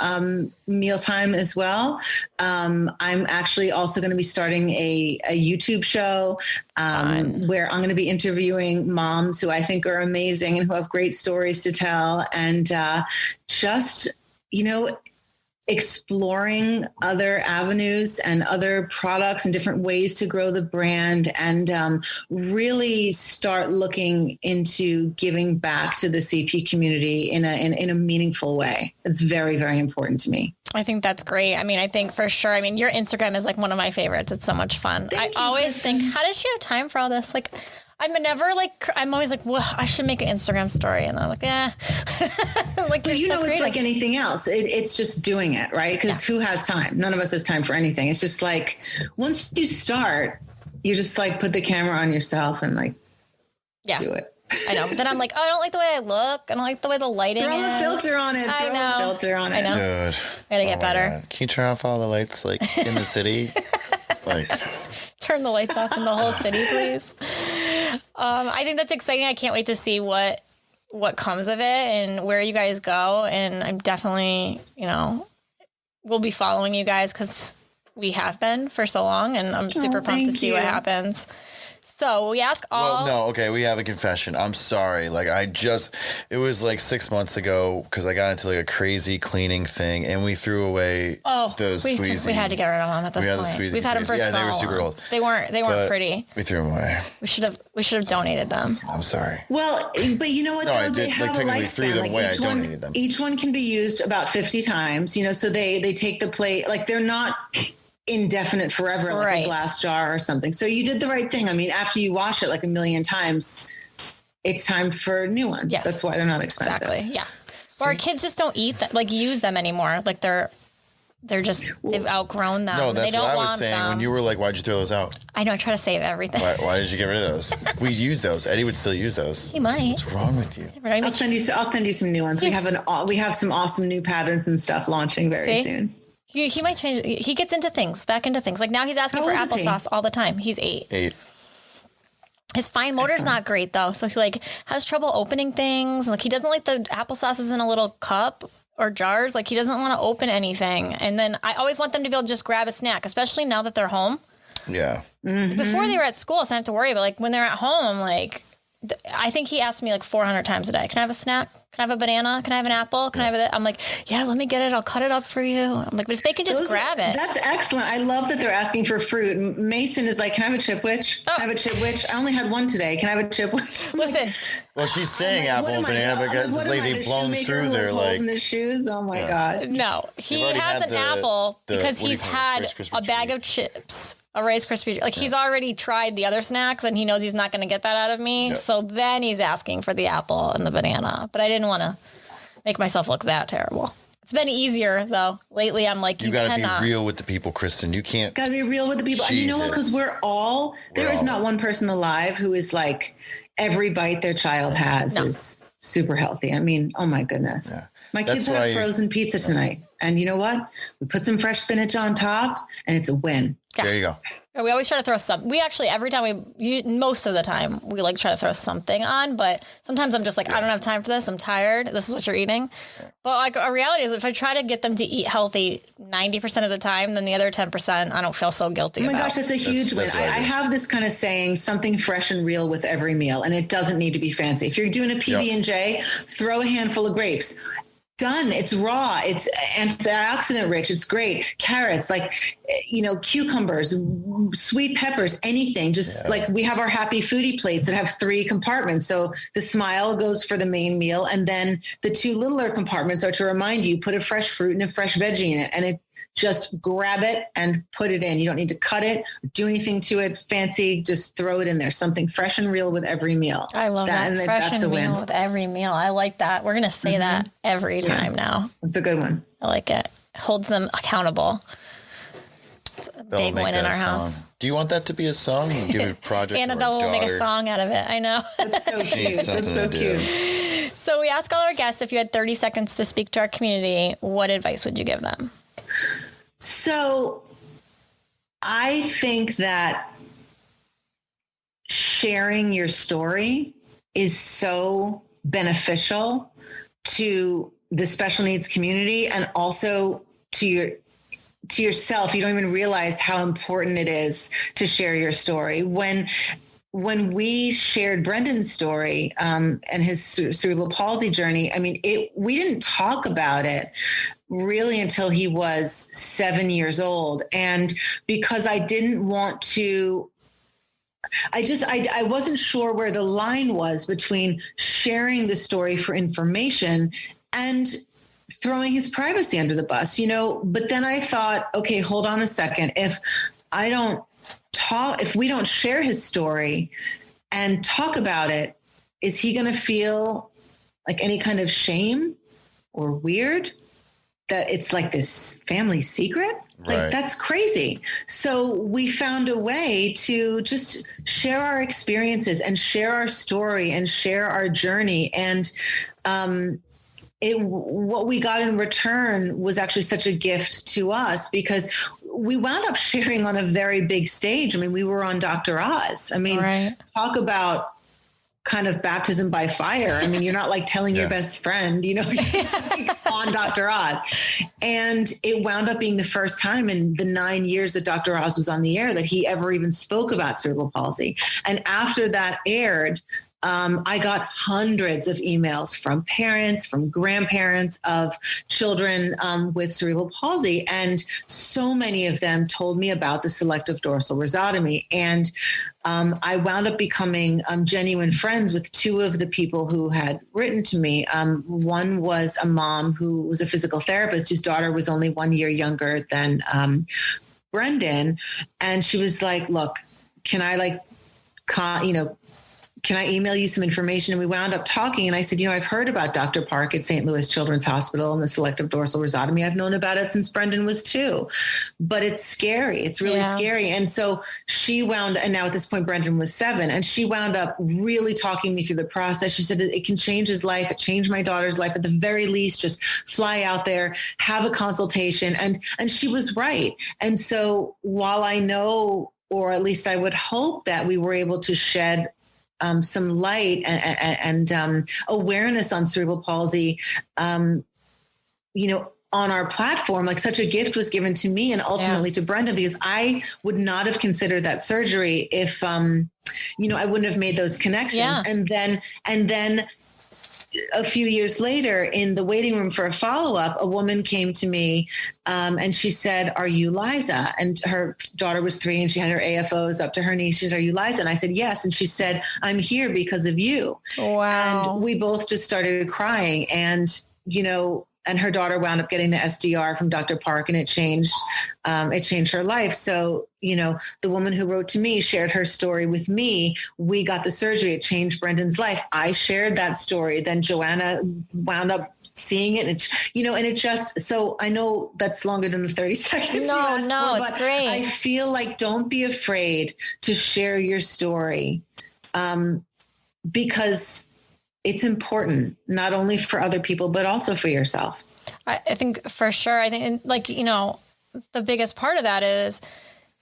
C: mealtime as well. I'm actually also going to be starting a YouTube show where I'm going to be interviewing moms who I think are amazing and who have great stories to tell, and exploring other avenues and other products and different ways to grow the brand, and really start looking into giving back to the CP community in a meaningful way. It's very, very important to me.
A: I think that's great. I mean, I think for sure. I mean, your Instagram is like one of my favorites. It's so much fun. I always think, how does she have time for all this? Like, I'm never like, I'm always like, well, I should make an Instagram story. And I'm like, like,
C: but you know,
A: so
C: it's like anything else. It's just doing it, right? Because who has time? None of us has time for anything. It's just like, once you start, you just like put the camera on yourself and like do it.
A: I know. But then I'm like, oh, I don't like the way I look. I don't like the way the lighting is.
C: Throw a filter on it.
A: I know.
C: Filter on it.
A: I know.
B: Dude.
A: I gotta get better.
B: God. Can you turn off all the lights like in the city? Like,
A: turn the lights off in the whole city, please. I think that's exciting. I can't wait to see what comes of it and where you guys go. And I'm definitely, we'll be following you guys because we have been for so long, and I'm super pumped to see what happens. So we ask all.
B: Well, no, okay, we have a confession. I'm sorry. Like, it was like 6 months ago because I got into like a crazy cleaning thing, and we threw away those squeezy.
A: We had to get rid of them at this point. We've had them for so long.
B: Yeah, they were super old.
A: They weren't pretty.
B: We threw them away.
A: We should have donated them.
B: I'm sorry.
C: Well, but you know what?
B: No,
C: though?
B: I did.
C: They have
B: like, technically threw them away. I donated them.
C: Each one can be used about 50 times. So they take the plate. Like, they're not indefinite forever, like a glass jar or something. So you did the right thing. I mean, after you wash it like a million times, it's time for new ones. Yes. That's why they're not expensive.
A: Exactly. Yeah. Or our kids just don't eat use them anymore. Like they've outgrown them.
B: No, that's
A: they don't
B: what I was
A: want
B: saying
A: them.
B: when you were like, why'd you throw those out?
A: I know. I try to save everything.
B: Why did you get rid of those? We use those. Eddie would still use those.
A: He might.
B: What's wrong with you?
C: I'll send you some new ones. Yeah. We have some awesome new patterns and stuff launching very soon.
A: He might change. He gets back into things. Like now he's asking for applesauce all the time. He's 8. His fine motor's not great though. So he like has trouble opening things. Like he doesn't like the applesauces in a little cup or jars. Like he doesn't want to open anything. And then I always want them to be able to just grab a snack, especially now that they're home.
B: Yeah.
A: Mm-hmm. Before they were at school, so I didn't have to worry. But like when they're at home, I'm like, I think he asked me like 400 times a day, can I have a snack? Can I have a banana? Can I have an apple? Can I have it? I'm like, yeah, let me get it. I'll cut it up for you. I'm like, but if they can just grab it.
C: That's excellent. I love that they're asking for fruit. Mason is like, can I have a chipwich? I have a chipwich. I only had one today. Can I have a chipwich?
A: Listen.
B: Well, she's saying apple and banana because it's like they've blown through their like
C: in the shoes. Oh my God.
A: No, he has an apple because he's had a bag of chips. A Rice Krispie. Like he's already tried the other snacks and he knows he's not going to get that out of me. Yep. So then he's asking for the apple and the banana. But I didn't want to make myself look that terrible. It's been easier though. Lately I'm like,
B: you got to be real with the people, Kristen. You can't.
C: Got to be real with the people. Jesus. And you know what? Because there is not one person alive who is like every bite their child has is super healthy. I mean, oh my goodness. Yeah. My kids had a frozen pizza tonight. And you know what? We put some fresh spinach on top and it's a win.
B: Yeah. There you go.
A: We always try to throw some. We actually, every time most of the time, we like try to throw something on. But sometimes I'm just like, I don't have time for this. I'm tired. This is what you're eating. But like a reality is if I try to get them to eat healthy 90% of the time, then the other 10%, I don't feel so guilty about.
C: Oh my gosh, that's a huge win. I have this kind of saying, something fresh and real with every meal. And it doesn't need to be fancy. If you're doing a PB&J, throw a handful of grapes. Done. It's raw. It's antioxidant rich. It's great. Carrots, like, cucumbers, sweet peppers, anything. Just like we have our happy foodie plates that have 3 compartments. So the smile goes for the main meal. And then the 2 littler compartments are to remind you, put a fresh fruit and a fresh veggie in it. And it just grab it and put it in. You don't need to cut it, do anything to it fancy. Just throw it in there. Something fresh and real with every meal.
A: I love that. And fresh and real with every meal. I like that. We're going to say that every time now.
C: It's a good one.
A: I like it. Holds them accountable. It's a big win in our house.
B: Do you want that to be a song? We'll give it a project.
A: Annabelle will make a song out of it. I know.
C: That's so cute. That's so cute.
A: So we ask all our guests, if you had 30 seconds to speak to our community, what advice would you give them?
C: So I think that sharing your story is so beneficial to the special needs community and also to yourself. You don't even realize how important it is to share your story. When we shared Brendan's story and his cerebral palsy journey, I mean, we didn't talk about it really until he was 7 years old. And because I didn't want to, I wasn't sure where the line was between sharing the story for information and throwing his privacy under the bus, but then I thought, okay, hold on a second. If we don't share his story and talk about it, is he going to feel like any kind of shame or weird that it's like this family secret? Like, that's crazy. So we found a way to just share our experiences and share our story and share our journey. And what we got in return was actually such a gift to us, because we wound up sharing on a very big stage. I mean, we were on Dr. Oz. I mean, talk about kind of baptism by fire. I mean, you're not like telling your best friend, you know, on Dr. Oz. And it wound up being the first time in the 9 years that Dr. Oz was on the air that he ever even spoke about cerebral palsy. And after that aired, I got hundreds of emails from parents, from grandparents of children with cerebral palsy. And so many of them told me about the selective dorsal rhizotomy. And I wound up becoming genuine friends with two of the people who had written to me. One was a mom who was a physical therapist whose daughter was only 1 year younger than Brendan. And she was like, look, can I can I email you some information? And we wound up talking. And I said, I've heard about Dr. Park at St. Louis Children's Hospital and the selective dorsal rhizotomy. I've known about it since Brendan was 2, but it's scary. It's really scary. And so and now at this point, Brendan was 7, and she wound up really talking me through the process. She said, it can change his life. It changed my daughter's life. At the very least, just fly out there, have a consultation. And she was right. And so while I know, or at least I would hope, that we were able to shed some light and awareness on cerebral palsy, on our platform, like such a gift was given to me and ultimately to Brendan, because I would not have considered that surgery if, I wouldn't have made those connections. Yeah. And then a few years later, in the waiting room for a follow-up, a woman came to me and she said, "Are you Liza?" And her daughter was 3 and she had her AFOs up to her knees. She said, "Are you Liza?" And I said, "Yes." And she said, "I'm here because of you." Wow. And we both just started crying. And, and her daughter wound up getting the SDR from Dr. Park, and it changed her life. So, the woman who wrote to me shared her story with me. We got the surgery. It changed Brendan's life. I shared that story. Then Joanna wound up seeing it, and it just, so I know that's longer than the 30 seconds. No, it's great. I feel like, don't be afraid to share your story, because it's important, not only for other people, but also for yourself.
A: I think for sure. I think, the biggest part of that is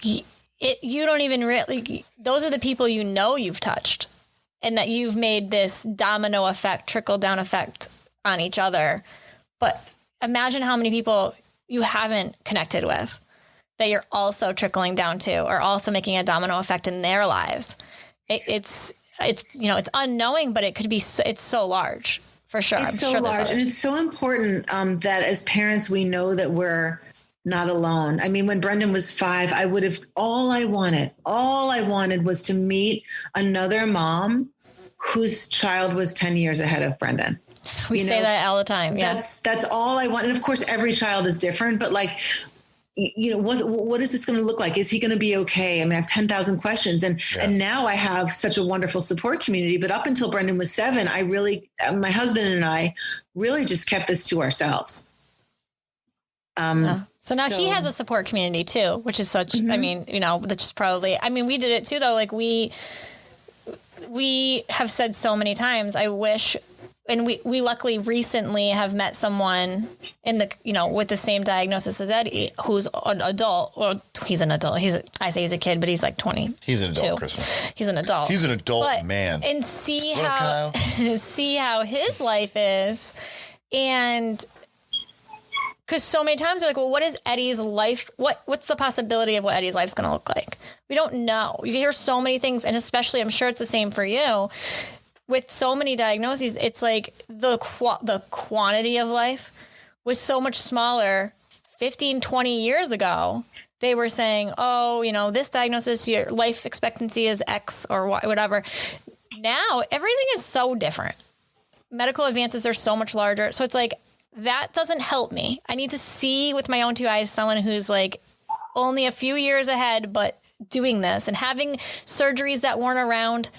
A: you don't even really, those are the people you've touched, and that you've made this domino effect, trickle down effect on each other. But imagine how many people you haven't connected with that you're also trickling down to, or also making a domino effect in their lives. It's unknowing, but it could be, it's so large for sure.
C: It's so large. And it's so important that as parents, we know that we're not alone. I mean, when Brendan was 5, all I wanted was to meet another mom whose child was 10 years ahead of Brendan.
A: We say that all the time. Yeah.
C: That's all I want. And of course, every child is different, but what is this going to look like? Is he going to be okay? I mean, I have 10,000 questions, and now I have such a wonderful support community. But up until Brendan was 7, my husband and I really just kept this to ourselves.
A: So now he has a support community too, which is such, I mean, that's just probably, we did it too, though. Like we have said so many times, I wish, and we luckily recently have met someone in the, with the same diagnosis as Eddie, who's an adult. Well, he's an adult. I say he's a kid, but he's like 20.
B: He's an adult, Kristen.
A: He's an adult.
B: He's an adult man.
A: And see how his life is. And because so many times we're like, well, what is Eddie's life? What's the possibility of what Eddie's life's going to look like? We don't know. You hear so many things. And especially, I'm sure it's the same for you. With so many diagnoses, it's like the quantity of life was so much smaller 15, 20 years ago. They were saying, oh, this diagnosis, your life expectancy is X or whatever. Now, everything is so different. Medical advances are so much larger. So it's like, that doesn't help me. I need to see with my own 2 eyes someone who's like only a few years ahead, but doing this and having surgeries that weren't around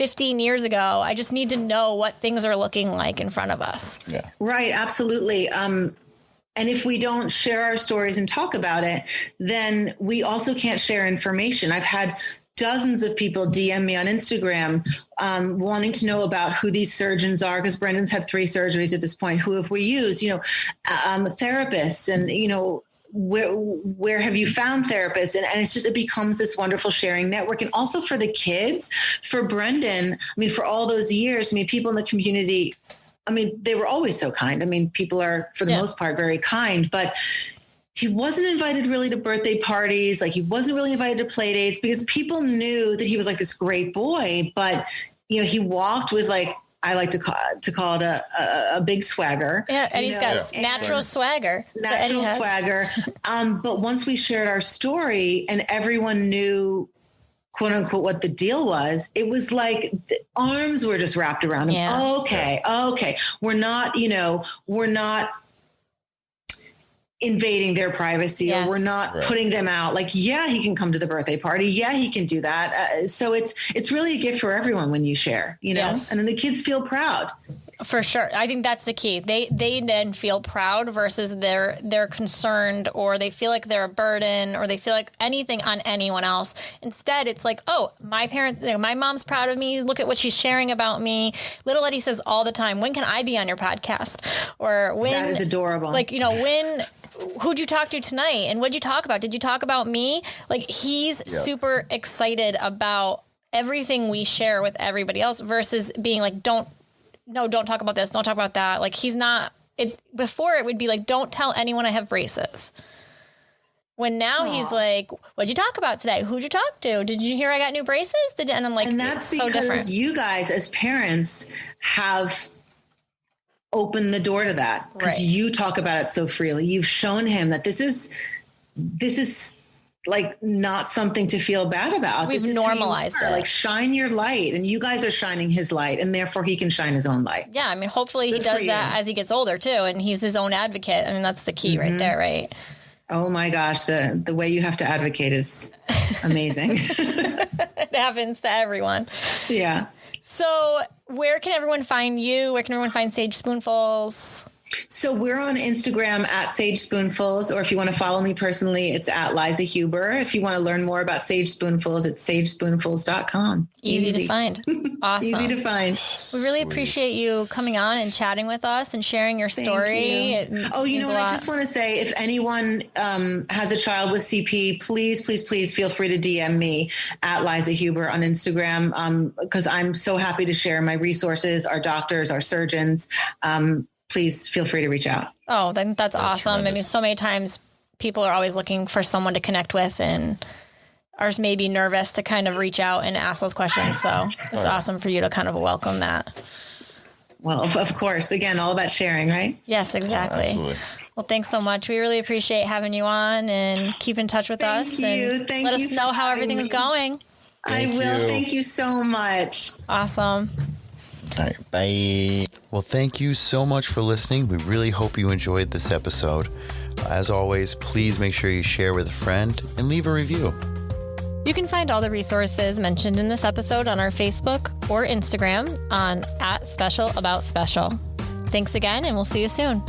A: 15 years ago. I just need to know what things are looking like in front of us.
B: Yeah.
C: Right. Absolutely. And if we don't share our stories and talk about it, then we also can't share information. I've had dozens of people DM me on Instagram wanting to know about who these surgeons are, because Brendan's had 3 surgeries at this point. Who have we used? Therapists, and where have you found therapists? And it's just, it becomes this wonderful sharing network. And also for the kids, for Brendan, for all those years, people in the community, they were always so kind. People are, for the most part, very kind, but he wasn't invited really to birthday parties. Like, he wasn't really invited to play dates because people knew that he was like this great boy, but he walked with, like, I like to call it a big swagger.
A: Yeah, and he's got natural swagger.
C: Natural swagger. But once we shared our story and everyone knew, quote unquote, what the deal was, it was like the arms were just wrapped around him.
A: Yeah.
C: Okay. We're not invading their privacy, or we're not putting them out. Like, yeah, he can come to the birthday party. Yeah, he can do that. So it's really a gift for everyone when you share, and then the kids feel proud.
A: For sure. I think that's the key. They then feel proud versus they're concerned, or they feel like they're a burden, or they feel like anything on anyone else. Instead, it's like, oh, my mom's proud of me. Look at what she's sharing about me. Little Eddie says all the time, when can I be on your podcast? Or when,
C: that is adorable.
A: Like, who'd you talk to tonight? And what'd you talk about? Did you talk about me? Like, he's super excited about everything we share with everybody else versus being like, don't talk about this. Don't talk about that. Like, he's not before it would be like, don't tell anyone I have braces. When now he's like, what'd you talk about today? Who'd you talk to? Did you hear I got new braces? And I'm like,
C: and that's
A: so
C: because
A: different.
C: You guys as parents have opened the door to that, because you talk about it so freely. You've shown him that this is like not something to feel bad about.
A: We've normalized it.
C: Like, shine your light, and you guys are shining his light, and therefore he can shine his own light.
A: Yeah. Hopefully he does that as he gets older too. And he's his own advocate. That's the key right there. Right.
C: Oh my gosh. The way you have to advocate is amazing.
A: It happens to everyone.
C: Yeah.
A: So where can everyone find you? Where can everyone find Sage Spoonfuls?
C: So we're on Instagram at Sage Spoonfuls, or if you want to follow me personally, it's at Liza Huber. If you want to learn more about Sage Spoonfuls, it's sagespoonfuls.com.
A: Easy to find. Awesome.
C: Easy to find.
A: We really appreciate you coming on and chatting with us and sharing your story.
C: I just want to say, if anyone has a child with CP, please feel free to DM me at Liza Huber on Instagram, because I'm so happy to share my resources, our doctors, our surgeons. Please feel free to reach out. Oh,
A: then that's awesome. Tremendous. So many times people are always looking for someone to connect with, and ours may be nervous to kind of reach out and ask those questions. So it's awesome for you to kind of welcome that. Well, of course, again, all about sharing, right? Yes, exactly. Absolutely. Well, thanks so much. We really appreciate having you on, and keep in touch with us. And let us know how everything's going. I will. Thank you so much. Awesome. All right, bye. Well, thank you so much for listening. We really hope you enjoyed this episode. As always, please make sure you share with a friend and leave a review. You can find all the resources mentioned in this episode on our Facebook or Instagram on @SpecialAboutSpecial. Thanks again, and we'll see you soon.